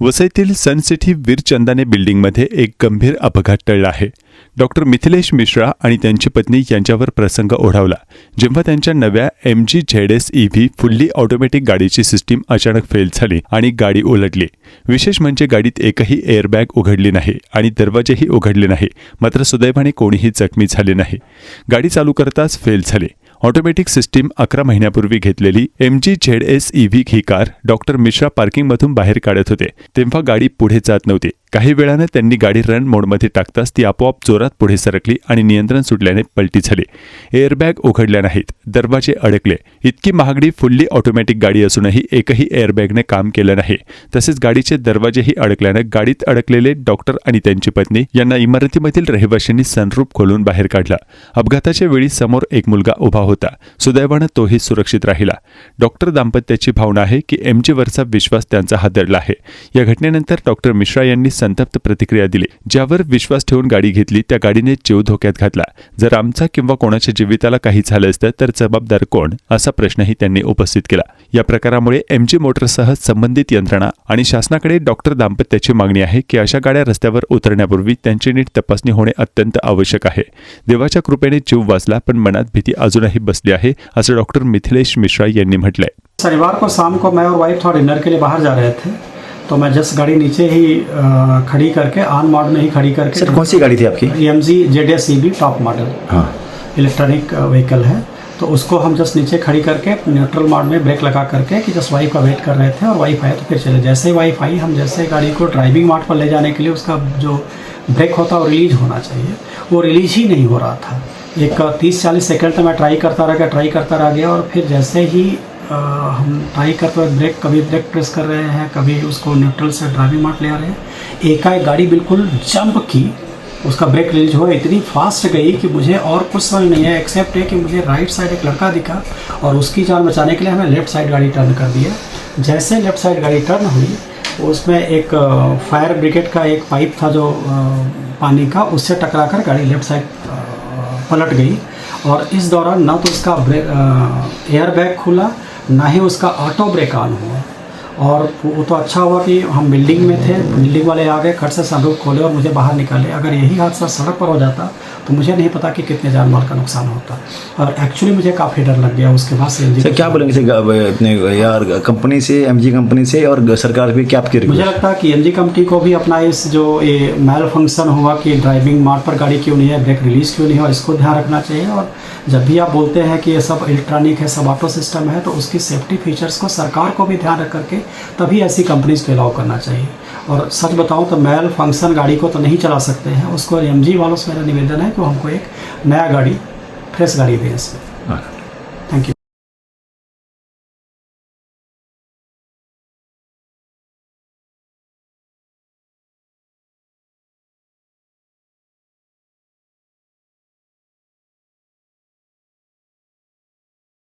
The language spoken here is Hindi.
वसईतील सनसिटी वीरचंदाने बिल्डिंगमध्ये एक गंभीर अपघात टळला आहे. डॉक्टर मिथिलेश मिश्रा आणि त्यांची पत्नी यांच्यावर प्रसंग ओढावला जेव्हा त्यांच्या नव्या MG ZS EV fully automatic गाडीची सिस्टीम अचानक फेल झाली आणि गाडी उलटली. विशेष म्हणजे गाडीत एकही एअरबॅग उघडली नाही आणि दरवाजेही उघडले नाही. मात्र सुदैवाने कोणीही जखमी झाले नाही. गाडी चालू करताच फेल झाली. ऑटोमॅटिक सिस्टीम 11 महिन्यापूर्वी घेतलेली MG ZS EV ही कार डॉक्टर मिश्रा पार्किंगमधून बाहेर काढत होते तेव्हा गाडी पुढे जात नव्हती. काही वेळानं त्यांनी गाडी रन मोडमध्ये टाकताच ती आपोआप जोरात पुढे सरकली आणि नियंत्रण सुटल्याने पलटी झाली. एअरबॅग उघडल्या नाहीत, दरवाजे अडकले. इतकी महागडी फुल्ली ऑटोमॅटिक गाडी असूनही एकही एअरबॅगने काम केलं नाही. तसेच गाडीचे दरवाजेही अडकल्यानं गाडीत अडकलेले डॉक्टर आणि त्यांची पत्नी यांना इमारतीमधील रहिवाशांनी सनरूफ खोलून बाहेर काढला. अपघाताच्या वेळी समोर एक मुलगा उभा होता. सुदैवानं तोही सुरक्षित राहिला. डॉक्टर दाम्पत्याची भावना आहे की MGवरचा विश्वास त्यांचा हादरला आहे. या घटनेनंतर डॉक्टर मिश्रा यांनी संतप्त प्रतिक्रिया दिली. ज्यावर विश्वास ठेवून गाडी घेतली त्या गाडीने जीव धोक्यात घातला. जर आमचा किंवा कोणाच्या जीविताला काही झालं असतं तर जबाबदार कोण, असा प्रश्नही त्यांनी उपस्थित केला. या प्रकारामुळे MG मोटर्ससह संबंधित यंत्रणा आणि शासनाकडे डॉक्टर दाम्पत्याची मागणी आहे की अशा गाड्या रस्त्यावर उतरण्यापूर्वी त्यांची नीट तपासणी होणे अत्यंत आवश्यक आहे. देवाच्या कृपेने जीव वाचला, पण मनात भीती अजूनही बसली आहे, असं डॉक्टर मिथिलेश मिश्रा यांनी म्हटलंय. शनिवार को शाम को मैं और वाइफ थोड़ा डिनर के लिए बाहर जा रहे थे, तो मैं जस्ट गाड़ी नीचे ही खड़ी करके ऑन मोड में ही खड़ी करके. सर कौन सी गाड़ी थी आपकी? MG ZS EV top model. हाँ, इलेक्ट्रॉनिक व्हीकल है. तो उसको हम जस्ट नीचे खड़ी करके न्यूट्रल मोड में ब्रेक लगा करके कि जस्ट वाइफ का वेट कर रहे थे और वाइफ आए तो फिर चले. जैसे ही वाइफ आई, हम जैसे गाड़ी को ड्राइविंग मोड पर ले जाने के लिए उसका जो ब्रेक होता है वो रिलीज होना चाहिए, वो रिलीज ही नहीं हो रहा था. एक 30-40 सेकंड तक मैं ट्राई करता रह गया और फिर जैसे ही हम ट्राई करते हुए कभी ब्रेक प्रेस कर रहे हैं, कभी उसको न्यूट्रल से ड्राइविंग मोड ले आ रहे हैं, एकाएक गाड़ी बिल्कुल जंप की, उसका ब्रेक रिलीज हुआ. इतनी फास्ट गई कि मुझे और कुछ समझ नहीं है एक्सेप्ट है कि मुझे राइट साइड एक लड़का दिखा और उसकी जान बचाने के लिए हमें लेफ्ट साइड गाड़ी टर्न कर दिया. जैसे लेफ्ट साइड गाड़ी टर्न हुई, उसमें एक फायर ब्रिगेड का एक पाइप था जो पानी का, उससे टकराकर गाड़ी लेफ्ट साइड पलट गई. और इस दौरान ना तो उसका एयर बैग खुला, ना ही उसका ऑटो ब्रेक ऑन हुआ. और वो तो अच्छा हुआ कि हम बिल्डिंग में थे, बिल्डिंग वाले आ गए, खट से सनरूफ खोले और मुझे बाहर निकाले. अगर यही हादसा सड़क पर हो जाता तो मुझे नहीं पता कि कितने जान माल का नुकसान होता. और एक्चुअली मुझे काफ़ी डर लग गया उसके बाद से. सर क्या बोलेंगे सर यार कंपनी से, MG कंपनी से और सरकार भी क्या आपकी? मुझे लगता है कि MG कंपनी को भी अपना इस जो ये मैल फंक्शन हुआ कि ड्राइविंग मोड पर गाड़ी क्यों नहीं है, ब्रेक रिलीज क्यों नहीं है, इसको ध्यान रखना चाहिए. और जब भी आप बोलते हैं कि ये सब इलेक्ट्रॉनिक है, सब ऑटो सिस्टम है, तो उसकी सेफ्टी फीचर्स को सरकार को भी ध्यान रख करके तभी ऐसी कंपनीज को अलाउ करना चाहिए. और सच बताऊं तो मैल फंक्शन गाड़ी को तो नहीं चला सकते हैं. उसको MG वालों से मेरा निवेदन है कि हमको एक नया गाड़ी, फ्रेश गाड़ी दें इसमें.